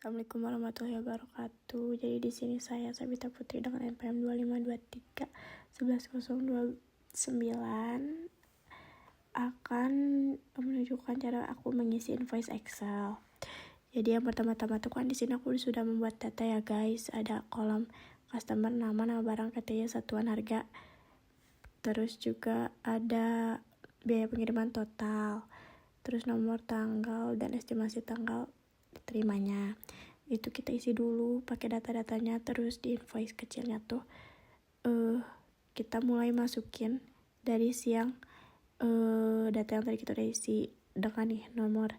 Assalamualaikum warahmatullahi wabarakatuh. Jadi di sini saya Sabita Putri dengan NPM 2523 11.029 akan menunjukkan cara aku mengisi invoice Excel. Jadi yang pertama-tama tuh kan di sini aku sudah membuat data ya guys. Ada kolom customer, nama barang, KTY, satuan harga. Terus juga ada biaya pengiriman total. Terus nomor tanggal dan estimasi tanggal diterimanya. Itu kita isi dulu pakai data-datanya. Terus di invoice kecilnya tuh kita mulai masukin dari siang data yang tadi kita udah isi dengan nih nomor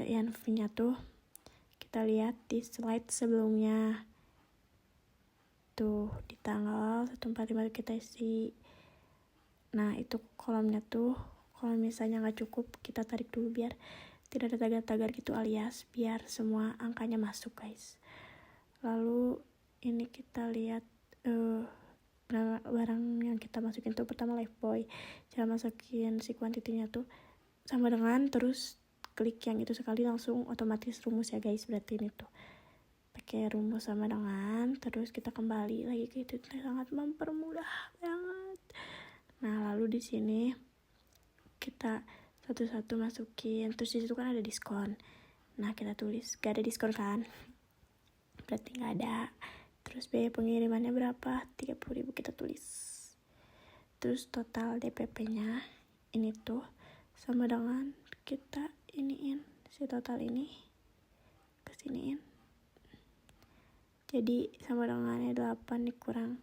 yang nya tuh kita lihat di slide sebelumnya tuh di tanggal 145 kita isi. Nah itu kolomnya tuh kalau misalnya nggak cukup kita tarik dulu biar tidak ada tagar-tagar gitu, alias biar semua angkanya masuk guys. Lalu ini kita lihat barang yang kita masukin tuh pertama Lifebuoy. Cara masukin si kuantitinya tuh sama dengan terus klik yang itu sekali langsung otomatis rumus ya guys. Berarti ini tuh pakai rumus sama dengan terus kita kembali lagi ke itu, sangat mempermudah banget. Nah lalu di sini kita satu-satu masukin, terus disitu kan ada diskon. Nah kita tulis gak ada diskon kan, berarti gak ada. Terus biaya pengirimannya berapa, 30.000 kita tulis. Terus total DPP nya ini tuh sama dengan kita iniin si total ini kesiniin, jadi sama dengannya 8 dikurang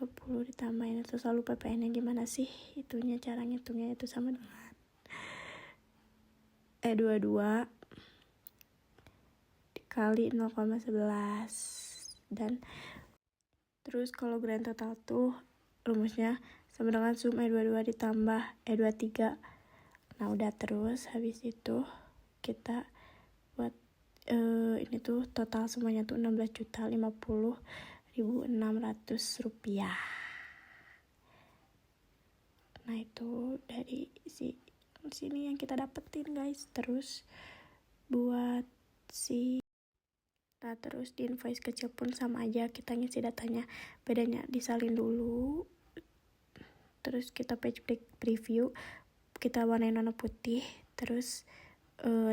20 ditambahin. Terus selalu PPN nya gimana sih itunya, cara ngitungnya itu sama dengan 22 dikali 0,11. Dan terus kalau grand total tuh rumusnya sama dengan sum E22 ditambah E23. Nah udah, terus habis itu kita buat ini tuh total semuanya tuh 16.050.600 rupiah. Nah itu dari sini yang kita dapetin guys. Terus buat terus di invoice kecil pun sama aja, kita ngisi datanya, bedanya disalin dulu. Terus kita page break preview, kita warnain warna putih, terus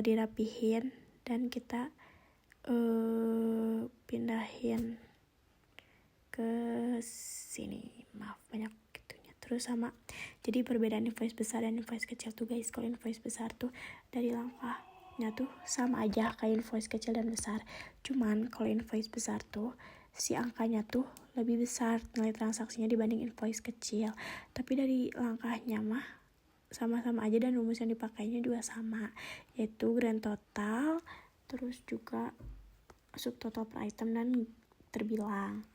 dirapihin dan kita pindahin ke sini. Maaf banyak gitunya. Terus sama, jadi perbedaan invoice besar dan invoice kecil tuh guys, kalau invoice besar tuh dari langkahnya tuh sama aja kayak invoice kecil dan besar, cuman kalau invoice besar tuh si angkanya tuh lebih besar nilai transaksinya dibanding invoice kecil, tapi dari langkahnya mah sama-sama aja dan rumus yang dipakainya juga sama, yaitu grand total, terus juga subtotal per item dan terbilang.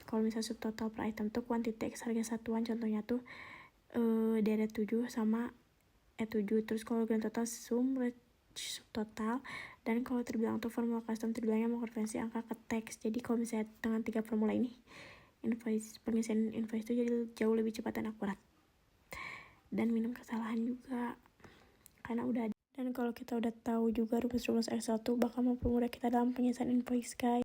Kalau misalnya subtotal per item tuh kuantiti X harga satuan, contohnya tuh deret 7 sama E7. Terus kalau grand total sum subtotal, dan kalau terbilang tuh formula custom terbilangnya mengkonversi angka ke teks. Jadi kalau misalnya dengan 3 formula ini pengisian invoice itu jadi jauh lebih cepat dan akurat dan minim kesalahan juga karena udah ada. Dan kalau kita udah tahu juga rumus-rumus Excel tuh bakal mempermudah kita dalam pengisian invoice guys.